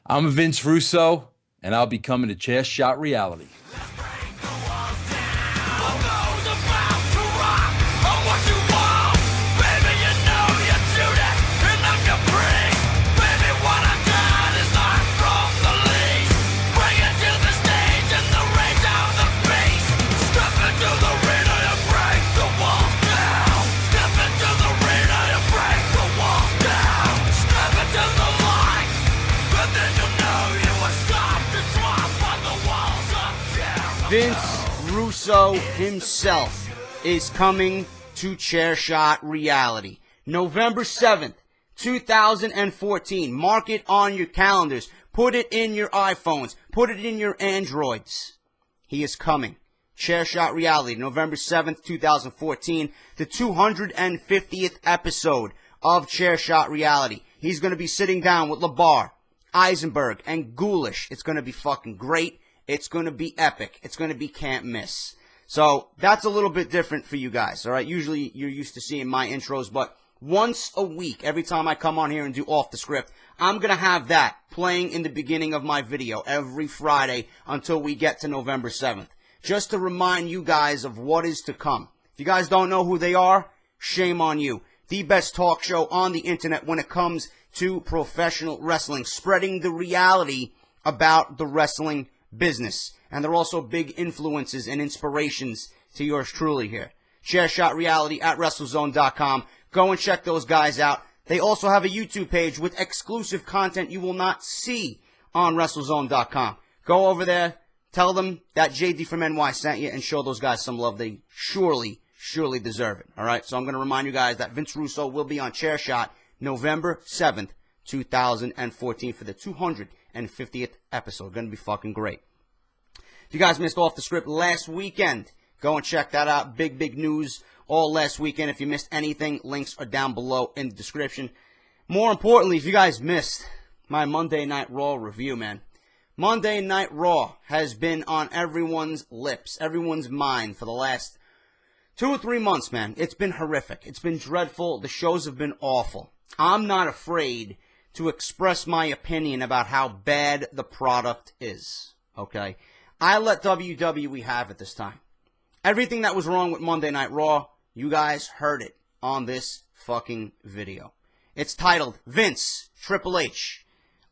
I'm Vince Russo, and I'll be coming to Chair Shot Reality. Vince Russo himself is coming to Chair Shot Reality. November 7th, 2014. Mark it on your calendars. Put it in your iPhones. Put it in your Androids. He is coming. Chair Shot Reality, November 7th, 2014. The 250th episode of Chair Shot Reality. He's going to be sitting down with LeBar, Eisenberg, and Ghoulish. It's going to be fucking great. It's going to be epic. It's going to be can't miss. So that's a little bit different for you guys, all right? Usually you're used to seeing my intros, but once a week, every time I come on here and do Off the Script, I'm going to have that playing in the beginning of my video every Friday until we get to November 7th. Just to remind you guys of what is to come. If you guys don't know who they are, shame on you. The best talk show on the internet when it comes to professional wrestling, spreading the reality about the wrestling business. And they're also big influences and inspirations to yours truly here. Chair Shot Reality at WrestleZone.com. Go and check those guys out. They also have a YouTube page with exclusive content you will not see on WrestleZone.com. Go over there, tell them that JD from NY sent you, and show those guys some love. They surely deserve it. All right, so I'm going to remind you guys that Vince Russo will be on Chair Shot November 7th, 2014 for the 250th episode. Going to be fucking great. If you guys missed Off the Script last weekend, go and check that out. Big news all last weekend. If you missed anything, links are down below in the description. More importantly, if you guys missed my Monday Night Raw review, man. Monday Night Raw has been on everyone's lips, everyone's mind for the last 2 or 3 months, man. It's been horrific. It's been dreadful. The shows have been awful. I'm not afraid to express my opinion about how bad the product is, okay? I let WWE have it this time. Everything that was wrong with Monday Night Raw, you guys heard it on this fucking video. It's titled, Vince, Triple H,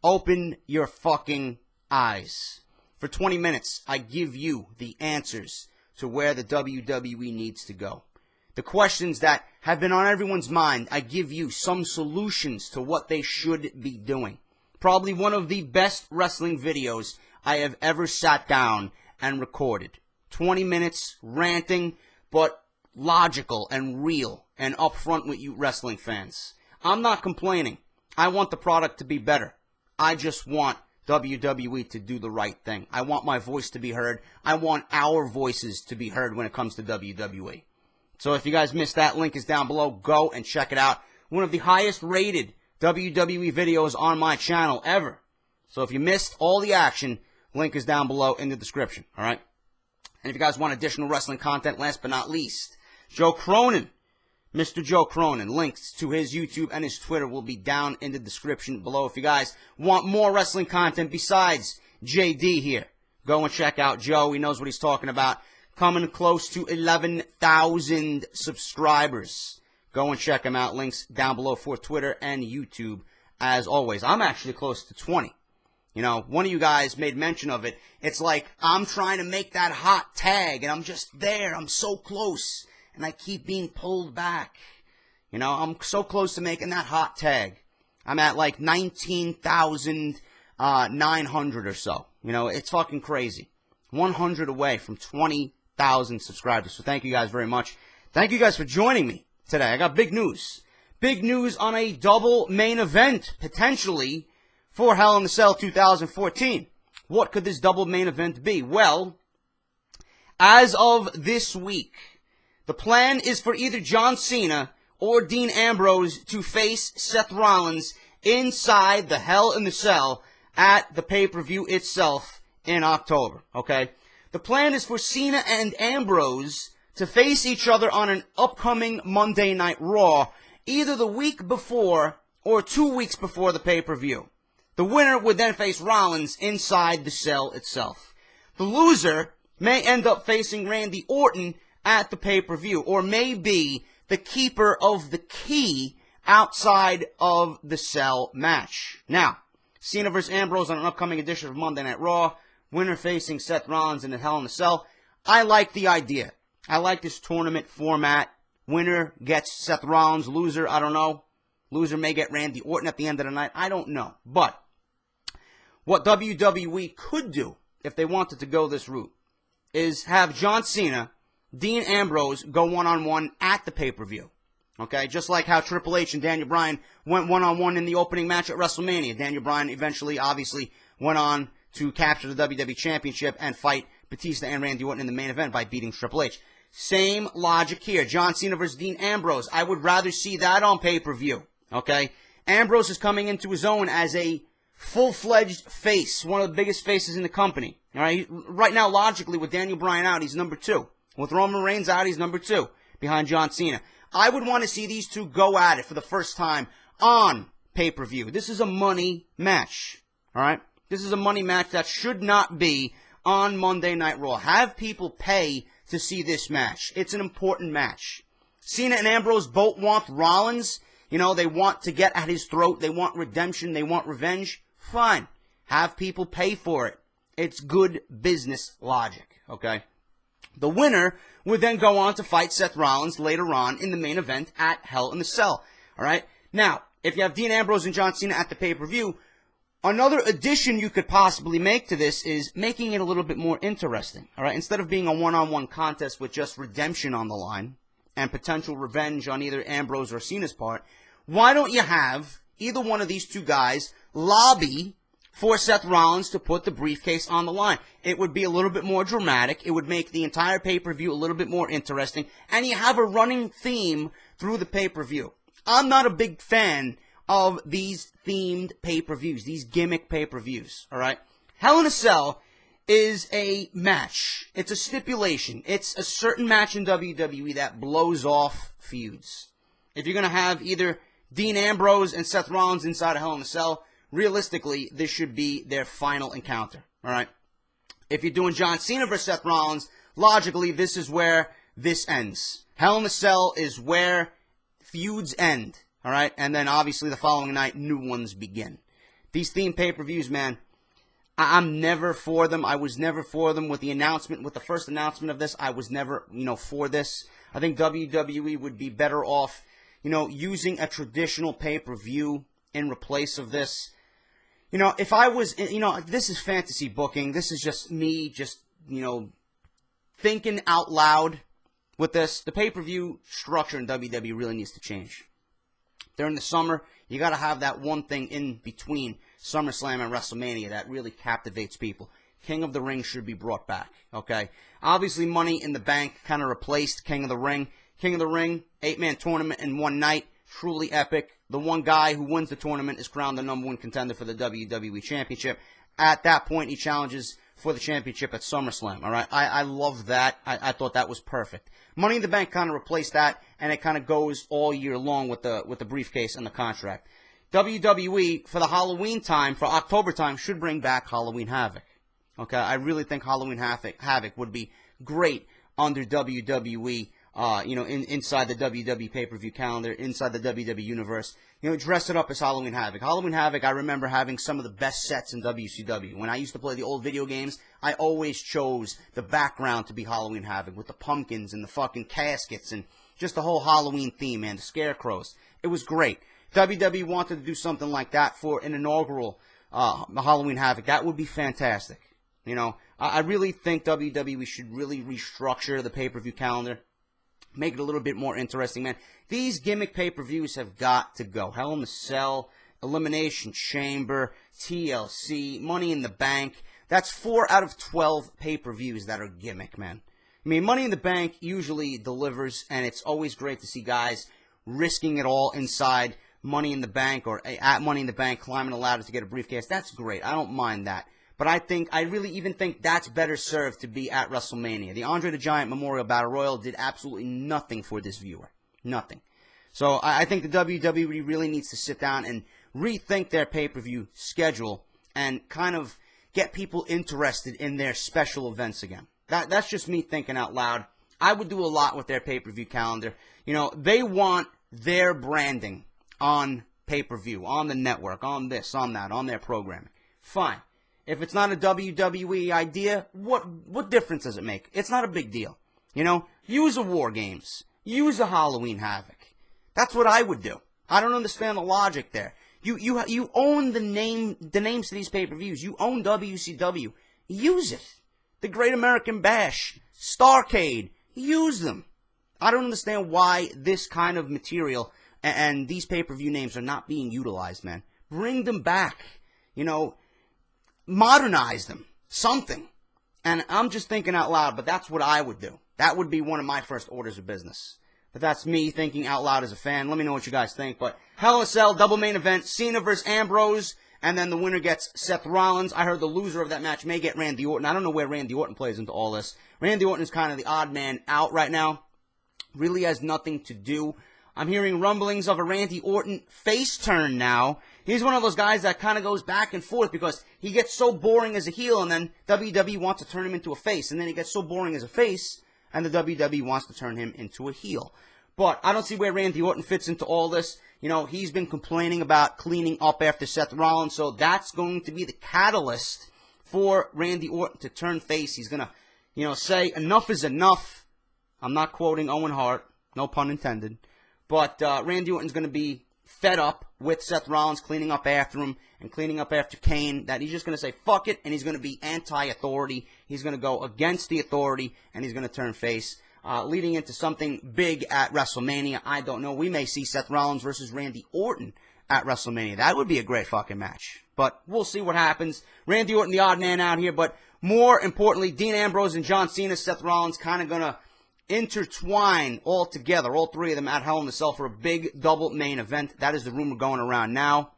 Open Your Fucking Eyes. For 20 minutes, I give you the answers to where the WWE needs to go. The questions that have been on everyone's mind, I give you some solutions to what they should be doing. Probably one of the best wrestling videos I have ever sat down and recorded. 20 minutes ranting, but logical and real and upfront with you wrestling fans. I'm not complaining. I want the product to be better. I just want WWE to do the right thing. I want my voice to be heard. I want our voices to be heard when it comes to WWE. So if you guys missed that, link is down below. Go and check it out. One of the highest rated WWE videos on my channel ever. So if you missed all the action, link is down below in the description. All right? And if you guys want additional wrestling content, last but not least, Joe Cronin, Mr. Joe Cronin. Links to his YouTube and his Twitter will be down in the description below. If you guys want more wrestling content besides JD here, go and check out Joe. He knows what he's talking about. Coming close to 11,000 subscribers. Go and check him out. Links down below for Twitter and YouTube. As always, I'm actually close to 20. You know, one of you guys made mention of it. It's like I'm trying to make that hot tag, and I'm just there. I'm so close, and I keep being pulled back. You know, I'm so close to making that hot tag. I'm at like 19,900 or so. You know, it's fucking crazy. 100 away from 20,000 subscribers. So thank you guys very much. Thank you guys for joining me today. I got big news. Big news on a double main event, potentially, for Hell in a Cell 2014. What could this double main event be? Well, as of this week, the plan is for either John Cena or Dean Ambrose to face Seth Rollins inside the Hell in a Cell at the pay-per-view itself in October, okay? The plan is for Cena and Ambrose to face each other on an upcoming Monday Night Raw, either the week before or 2 weeks before the pay-per-view. The winner would then face Rollins inside the cell itself. The loser may end up facing Randy Orton at the pay-per-view, or may be the keeper of the key outside of the cell match. Now, Cena vs. Ambrose on an upcoming edition of Monday Night Raw. Winner facing Seth Rollins in the Hell in a Cell. I like the idea. I like this tournament format. Winner gets Seth Rollins. Loser, I don't know. Loser may get Randy Orton at the end of the night. I don't know. But what WWE could do, if they wanted to go this route, is have John Cena, Dean Ambrose go one-on-one at the pay-per-view. Okay? Just like how Triple H and Daniel Bryan went one-on-one in the opening match at WrestleMania. Daniel Bryan eventually, obviously, went on to capture the WWE Championship and fight Batista and Randy Orton in the main event by beating Triple H. Same logic here. John Cena versus Dean Ambrose. I would rather see that on pay-per-view. Okay? Ambrose is coming into his own as a full-fledged face, one of the biggest faces in the company. All right? Right now, logically, with Daniel Bryan out, he's number 2. With Roman Reigns out, he's number 2 behind John Cena. I would want to see these two go at it for the first time on pay-per-view. This is a money match. All right? This is a money match that should not be on Monday Night Raw. Have people pay to see this match. It's an important match. Cena and Ambrose both want Rollins. You know, they want to get at his throat. They want redemption. They want revenge. Fine. Have people pay for it. It's good business logic, okay? The winner would then go on to fight Seth Rollins later on in the main event at Hell in a Cell, all right? Now, if you have Dean Ambrose and John Cena at the pay-per-view, another addition you could possibly make to this is making it a little bit more interesting, all right? Instead of being a one-on-one contest with just redemption on the line and potential revenge on either Ambrose or Cena's part, why don't you have either one of these two guys lobby for Seth Rollins to put the briefcase on the line? It would be a little bit more dramatic. It would make the entire pay-per-view a little bit more interesting, and you have a running theme through the pay-per-view. I'm not a big fan of these themed pay-per-views, these gimmick pay-per-views, all right? Hell in a Cell is a match. It's a stipulation. It's a certain match in WWE that blows off feuds. If you're going to have either Dean Ambrose and Seth Rollins inside of Hell in a Cell, realistically, this should be their final encounter, all right? If you're doing John Cena versus Seth Rollins, logically, this is where this ends. Hell in a Cell is where feuds end, all right? And then, obviously, the following night, new ones begin. These themed pay-per-views, man, I'm never for them. I was never for them with the announcement, with the first announcement of this. I was never, for this. I think WWE would be better off, using a traditional pay-per-view in replace of this. If I was, this is fantasy booking. This is just me thinking out loud with this. The pay-per-view structure in WWE really needs to change. During the summer, you got to have that one thing in between Summerslam and WrestleMania that really captivates people. King of the Ring should be brought back, okay? Obviously, Money in the Bank kind of replaced King of the Ring. King of the Ring, 8-man tournament in one night, truly epic. The one guy who wins the tournament is crowned the number one contender for the WWE Championship. At that point, he challenges for the championship at SummerSlam, all right? I love that. I thought that was perfect. Money in the Bank kind of replaced that, and it kind of goes all year long with the briefcase and the contract. WWE, for the Halloween time, for October time, should bring back Halloween Havoc. Okay, I really think Halloween Havoc would be great under WWE, inside the WWE pay-per-view calendar, inside the WWE universe. Dress it up as Halloween Havoc. Halloween Havoc, I remember having some of the best sets in WCW. When I used to play the old video games, I always chose the background to be Halloween Havoc with the pumpkins and the fucking caskets and just the whole Halloween theme, man, the scarecrows. It was great. WWE wanted to do something like that for an inaugural Halloween Havoc. That would be fantastic. I really think WWE should really restructure the pay-per-view calendar. Make it a little bit more interesting, man. These gimmick pay-per-views have got to go. Hell in a Cell, Elimination Chamber, TLC, Money in the Bank. That's 4 out of 12 pay-per-views that are gimmick, man. I mean, Money in the Bank usually delivers, and it's always great to see guys risking it all inside Money in the Bank or at Money in the Bank, climbing a ladder to get a briefcase. That's great. I don't mind that. But I really even think that's better served to be at WrestleMania. The Andre the Giant Memorial Battle Royal did absolutely nothing for this viewer. Nothing. So I think the WWE really needs to sit down and rethink their pay-per-view schedule and kind of get people interested in their special events again. That's just me thinking out loud. I would do a lot with their pay-per-view calendar. You know, they want their branding on pay-per-view, on the network, on this, on that, on their programming. Fine. If it's not a WWE idea, what difference does it make? It's not a big deal. You know, use a War Games. Use a Halloween Havoc. That's what I would do. I don't understand the logic there. You own the names to these pay-per-views. You own WCW. Use it. The Great American Bash, Starrcade. Use them. I don't understand why this kind of material and these pay-per-view names are not being utilized, man. Bring them back. You know, modernize them. Something. And I'm just thinking out loud, but that's what I would do. That would be one of my first orders of business. But that's me thinking out loud as a fan. Let me know what you guys think. But Hell in a Cell, double main event, Cena versus Ambrose, and then the winner gets Seth Rollins. I heard the loser of that match may get Randy Orton. I don't know where Randy Orton plays into all this. Randy Orton is kind of the odd man out right now. Really has nothing to do. I'm hearing rumblings of a Randy Orton face turn now. He's one of those guys that kind of goes back and forth because he gets so boring as a heel, and then WWE wants to turn him into a face. And then he gets so boring as a face, and the WWE wants to turn him into a heel. But I don't see where Randy Orton fits into all this. You know, he's been complaining about cleaning up after Seth Rollins, so that's going to be the catalyst for Randy Orton to turn face. He's going to, you know, say enough is enough. I'm not quoting Owen Hart, no pun intended. But Randy Orton's going to be fed up with Seth Rollins cleaning up after him and cleaning up after Kane, that he's just going to say fuck it, and he's going to be anti-authority. He's going to go against the authority, and he's going to turn face. Leading into something big at WrestleMania. I don't know. We may see Seth Rollins versus Randy Orton at WrestleMania. That would be a great fucking match. But we'll see what happens. Randy Orton, the odd man out here. But more importantly, Dean Ambrose and John Cena, Seth Rollins, kind of going to intertwine all together, all three of them at Hell in a Cell for a big double main event. That is the rumor going around now.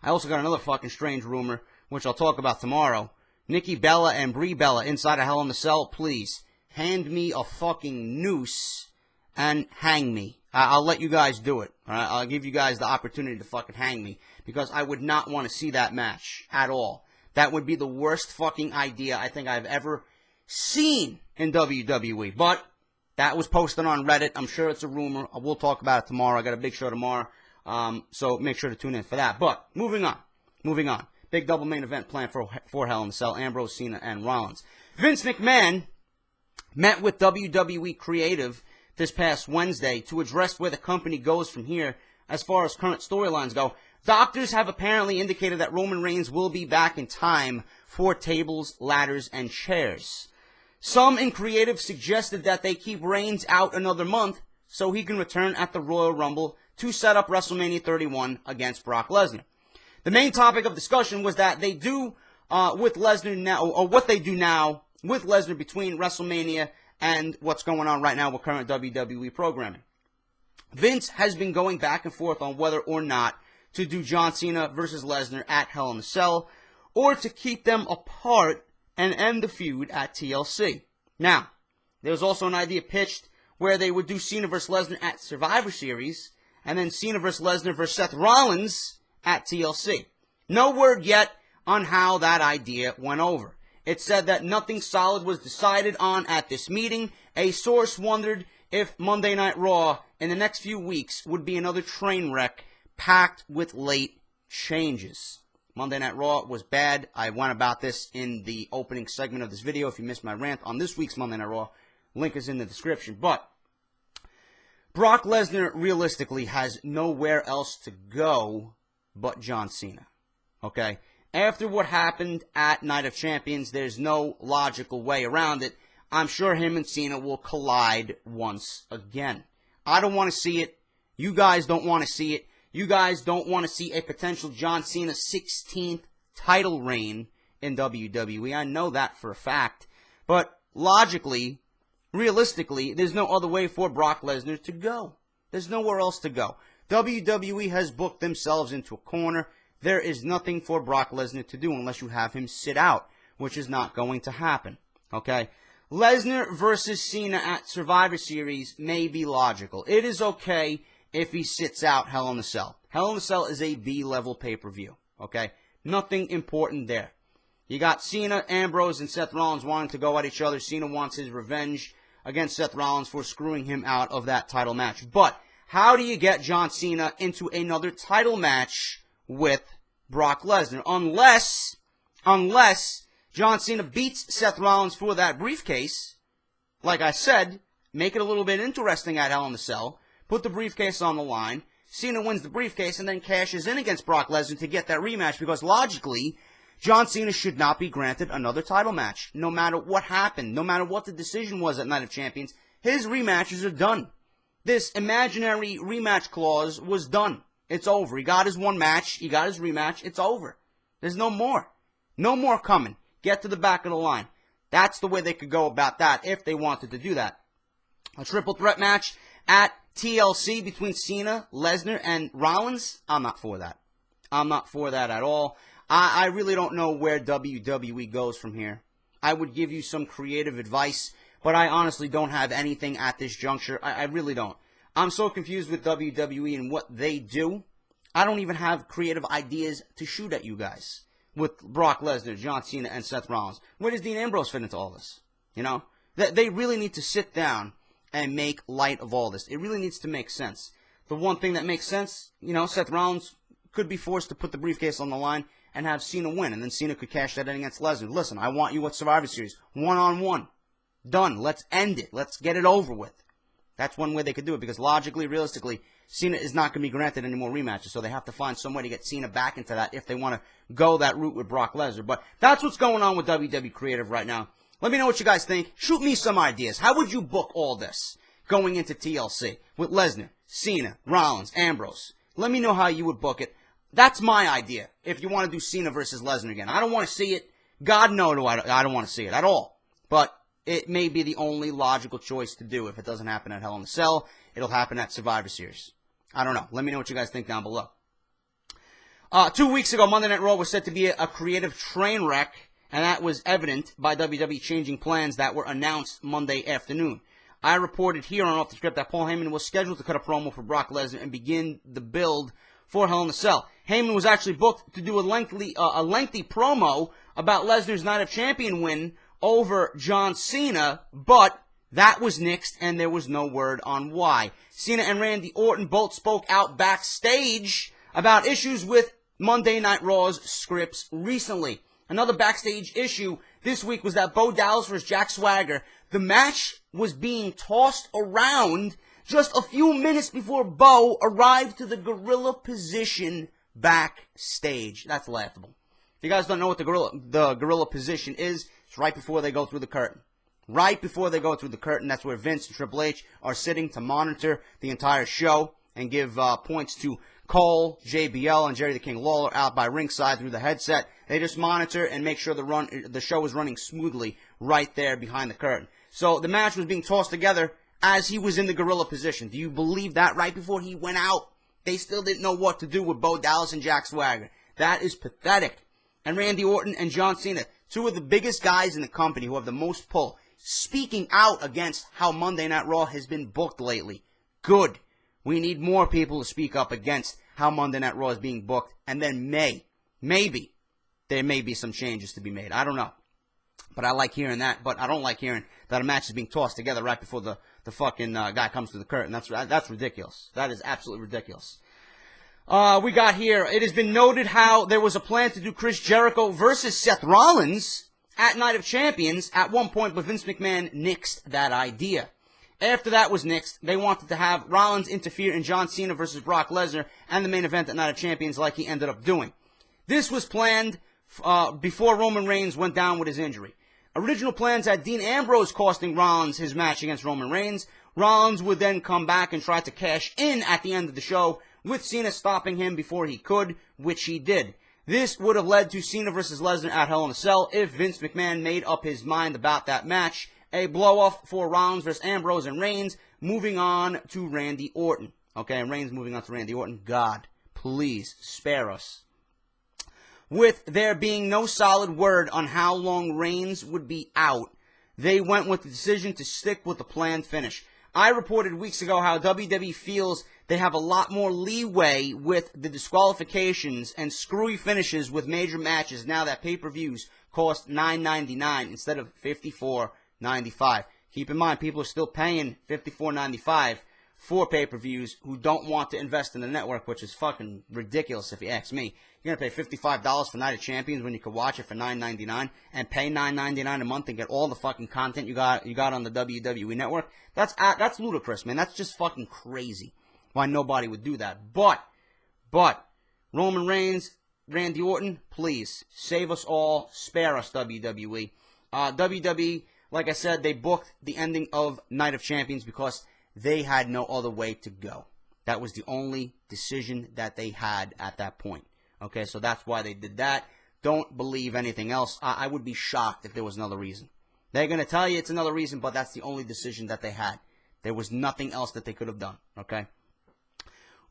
I also got another fucking strange rumor, which I'll talk about tomorrow. Nikki Bella and Brie Bella inside of Hell in a Cell, please. Hand me a fucking noose and hang me. I'll let you guys do it. All right? I'll give you guys the opportunity to fucking hang me because I would not want to see that match at all. That would be the worst fucking idea I think I've ever seen in WWE. But that was posted on Reddit. I'm sure it's a rumor. We'll talk about it tomorrow. I got a big show tomorrow. So make sure to tune in for that. But moving on. Big double main event planned for Hell in a Cell. Ambrose, Cena, and Rollins. Vince McMahon met with WWE Creative this past Wednesday to address where the company goes from here as far as current storylines go. Doctors have apparently indicated that Roman Reigns will be back in time for tables, ladders, and chairs. Some in Creative suggested that they keep Reigns out another month so he can return at the Royal Rumble to set up WrestleMania 31 against Brock Lesnar. The main topic of discussion was that they do with Lesnar now, or what they do now with Lesnar between WrestleMania and what's going on right now with current WWE programming. Vince has been going back and forth on whether or not to do John Cena versus Lesnar at Hell in a Cell, or to keep them apart and end the feud at TLC. Now, there's also an idea pitched where they would do Cena versus Lesnar at Survivor Series, and then Cena versus Lesnar versus Seth Rollins at TLC. No word yet on how that idea went over. It said that nothing solid was decided on at this meeting. A source wondered if Monday Night Raw in the next few weeks would be another train wreck packed with late changes. Monday Night Raw was bad. I went about this in the opening segment of this video. If you missed my rant on this week's Monday Night Raw, link is in the description. But Brock Lesnar realistically has nowhere else to go but John Cena. Okay? After what happened at Night of Champions, there's no logical way around it. I'm sure him and Cena will collide once again. I don't want to see it. You guys don't want to see it. You guys don't want to see a potential John Cena 16th title reign in WWE. I know that for a fact. But logically, realistically, there's no other way for Brock Lesnar to go. There's nowhere else to go. WWE has booked themselves into a corner. There is nothing for Brock Lesnar to do unless you have him sit out, which is not going to happen. Okay? Lesnar versus Cena at Survivor Series may be logical. It is okay if he sits out Hell in a Cell. Hell in a Cell is a B-level pay-per-view, okay? Nothing important there. You got Cena, Ambrose, and Seth Rollins wanting to go at each other. Cena wants his revenge against Seth Rollins for screwing him out of that title match. But how do you get John Cena into another title match with Brock Lesnar? Unless John Cena beats Seth Rollins for that briefcase. Like I said, make it a little bit interesting at Hell in a Cell. Put the briefcase on the line. Cena wins the briefcase and then cashes in against Brock Lesnar to get that rematch, because logically, John Cena should not be granted another title match. No matter what happened, no matter what the decision was at Night of Champions, his rematches are done. This imaginary rematch clause was done. It's over. He got his one match. He got his rematch. It's over. There's no more. No more coming. Get to the back of the line. That's the way they could go about that if they wanted to do that. A triple threat match at TLC between Cena, Lesnar, and Rollins. I'm not for that. I'm not for that at all. I really don't know where WWE goes from here. I would give you some creative advice, but I honestly don't have anything at this juncture. I really don't. I'm so confused with WWE and what they do. I don't even have creative ideas to shoot at you guys with Brock Lesnar, John Cena, and Seth Rollins. Where does Dean Ambrose fit into all this? You know? They really need to sit down and make light of all this. It really needs to make sense. The one thing that makes sense, you know, Seth Rollins could be forced to put the briefcase on the line and have Cena win, and then Cena could cash that in against Lesnar. Listen, I want you at Survivor Series, one-on-one. Done. Let's end it. Let's get it over with. That's one way they could do it, because logically, realistically, Cena is not going to be granted any more rematches, so they have to find some way to get Cena back into that if they want to go that route with Brock Lesnar. But that's what's going on with WWE Creative right now. Let me know what you guys think. Shoot me some ideas. How would you book all this going into TLC with Lesnar, Cena, Rollins, Ambrose? Let me know how you would book it. That's my idea, if you want to do Cena versus Lesnar again. I don't want to see it. God, no, I don't want to see it at all. But it may be the only logical choice to do. If it doesn't happen at Hell in a Cell, it'll happen at Survivor Series. I don't know. Let me know what you guys think down below. 2 weeks ago, Monday Night Raw was said to be a creative train wreck, and that was evident by WWE changing plans that were announced Monday afternoon. I reported here on Off The Script that Paul Heyman was scheduled to cut a promo for Brock Lesnar and begin the build for Hell in a Cell. Heyman was actually booked to do a lengthy promo about Lesnar's Night of Champion win over John Cena, but that was nixed, and there was no word on why. Cena and Randy Orton both spoke out backstage about issues with Monday Night Raw's scripts recently. Another backstage issue this week was that Bo Dallas versus Jack Swagger, the match was being tossed around just a few minutes before Bo arrived to the gorilla position backstage. That's laughable. If you guys don't know what the gorilla position is, it's right before they go through the curtain. Right before they go through the curtain, that's where Vince and Triple H are sitting to monitor the entire show and give points to Cole, JBL, and Jerry the King Lawler out by ringside through the headset. They just monitor and make sure the show is running smoothly right there behind the curtain. So the match was being tossed together as he was in the gorilla position. Do you believe that? Right before he went out, they still didn't know what to do with Bo Dallas and Jack Swagger. That is pathetic. And Randy Orton and John Cena, two of the biggest guys in the company who have the most pull, speaking out against how Monday Night Raw has been booked lately. Good. We need more people to speak up against how Monday Night Raw is being booked. And then maybe, there may be some changes to be made. I don't know. But I like hearing that. But I don't like hearing that a match is being tossed together right before the fucking guy comes to the curtain. That's ridiculous. That is absolutely ridiculous. We got here, it has been noted how there was a plan to do Chris Jericho versus Seth Rollins at Night of Champions at one point, but Vince McMahon nixed that idea. After that was nixed, they wanted to have Rollins interfere in John Cena versus Brock Lesnar and the main event at Night of Champions like he ended up doing. This was planned before Roman Reigns went down with his injury. Original plans had Dean Ambrose costing Rollins his match against Roman Reigns. Rollins would then come back and try to cash in at the end of the show, with Cena stopping him before he could, which he did. This would have led to Cena versus Lesnar at Hell in a Cell if Vince McMahon made up his mind about that match. A blow-off for Rollins versus Ambrose and Reigns, moving on to Randy Orton. Okay, and Reigns moving on to Randy Orton. God, please spare us. With there being no solid word on how long Reigns would be out, they went with the decision to stick with the planned finish. I reported weeks ago how WWE feels they have a lot more leeway with the disqualifications and screwy finishes with major matches now that pay-per-views cost $9.99 instead of $54.95. Keep in mind, people are still paying $54.95 for pay-per-views who don't want to invest in the network, which is fucking ridiculous if you ask me. You're going to pay $55 for Night of Champions when you could watch it for $9.99 and pay $9.99 a month and get all the fucking content you got on the WWE network. That's ludicrous, man. That's just fucking crazy. Why nobody would do that. But Roman Reigns, Randy Orton, please save us all, spare us, WWE. WWE, like I said, they booked the ending of Night of Champions because they had no other way to go. That was the only decision that they had at that point. Okay, so that's why they did that. Don't believe anything else. I would be shocked if there was another reason. They're going to tell you it's another reason, but that's the only decision that they had. There was nothing else that they could have done, okay?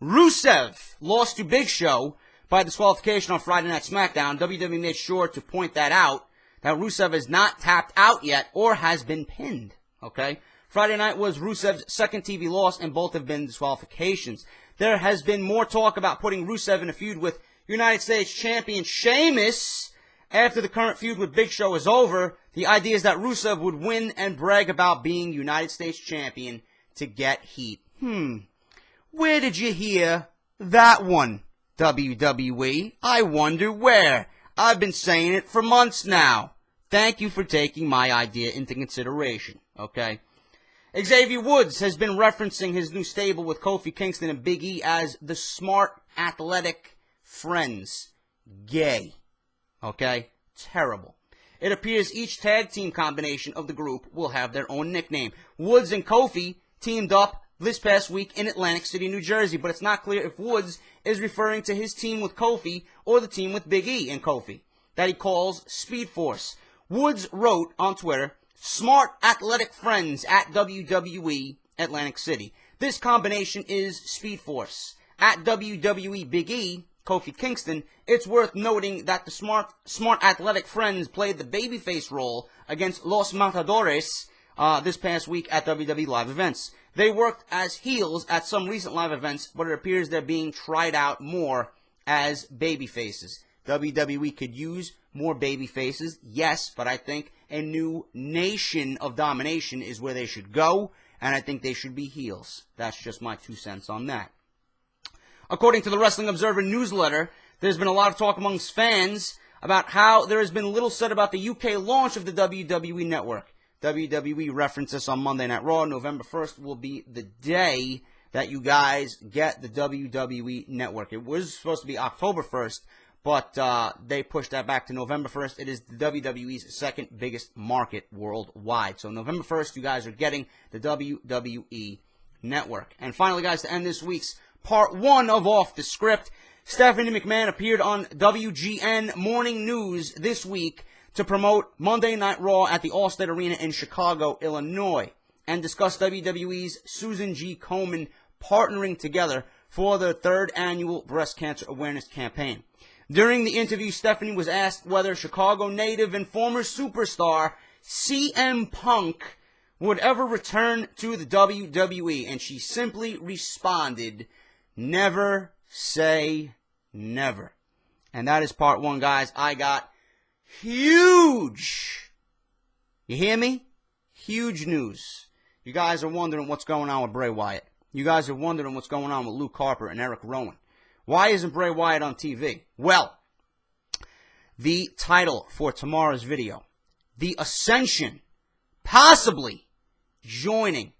Rusev lost to Big Show by disqualification on Friday Night SmackDown. WWE made sure to point that out, that Rusev is not tapped out yet or has been pinned, okay? Friday night was Rusev's second TV loss, and both have been disqualifications. There has been more talk about putting Rusev in a feud with United States Champion Sheamus after the current feud with Big Show is over. The idea is that Rusev would win and brag about being United States Champion to get heat. Where did you hear that one, WWE? I wonder where. I've been saying it for months now. Thank you for taking my idea into consideration, okay? Xavier Woods has been referencing his new stable with Kofi Kingston and Big E as the Smart Athletic Friends. Gay. Okay? Terrible. It appears each tag team combination of the group will have their own nickname. Woods and Kofi teamed up this past week in Atlantic City, New Jersey, but it's not clear if Woods is referring to his team with Kofi or the team with Big E and Kofi that he calls Speed Force. Woods wrote on Twitter, Smart Athletic Friends at WWE Atlantic City. This combination is Speed Force. At WWE Big E, Kofi Kingston, it's worth noting that the Smart Athletic Friends played the babyface role against Los Matadores this past week at WWE live events. They worked as heels at some recent live events, but it appears they're being tried out more as babyfaces. WWE could use more babyfaces, yes, but I think a new nation of domination is where they should go, and I think they should be heels. That's just my 2 cents on that. According to the Wrestling Observer newsletter, there's been a lot of talk amongst fans about how there has been little said about the UK launch of the WWE Network. WWE referenced this on Monday Night Raw. November 1st will be the day that you guys get the WWE Network. It was supposed to be October 1st, but they pushed that back to November 1st. It is the WWE's second biggest market worldwide. So November 1st, you guys are getting the WWE Network. And finally, guys, to end this week's Part 1 of Off the Script, Stephanie McMahon appeared on WGN Morning News this week to promote Monday Night Raw at the Allstate Arena in Chicago, Illinois, and discuss WWE's Susan G. Komen partnering together for their third annual breast cancer awareness campaign. During the interview, Stephanie was asked whether Chicago native and former superstar CM Punk would ever return to the WWE, and she simply responded, "Never say never." And that is Part 1, guys. I got huge, you hear me? Huge news. You guys are wondering what's going on with Bray Wyatt. You guys are wondering what's going on with Luke Harper and Eric Rowan. Why isn't Bray Wyatt on TV? Well, the title for tomorrow's video, The Ascension, possibly joining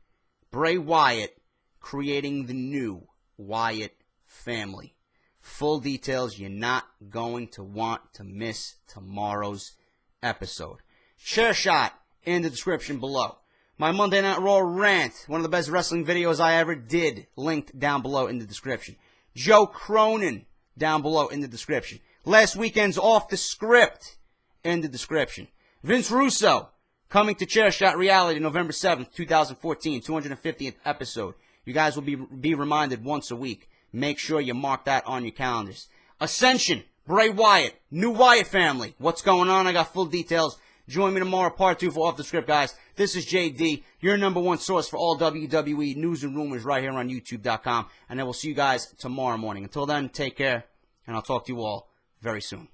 Bray Wyatt, creating the new Wyatt family. Full details, you're not going to want to miss tomorrow's episode. Chair shot in the description below. My Monday Night Raw rant, one of the best wrestling videos I ever did, linked down below in the description. Joe Cronin, down below in the description. Last weekend's Off the Script, in the description. Vince Russo, coming to Chair Shot Reality November 7th, 2014, 250th episode. You guys will be reminded once a week. Make sure you mark that on your calendars. Ascension, Bray Wyatt, new Wyatt family. What's going on? I got full details Join me tomorrow, part 2 for Off The Script, guys. This is JD, your #1 source for all WWE news and rumors right here on YouTube.com. And I will see you guys tomorrow morning. Until then, take care, and I'll talk to you all very soon.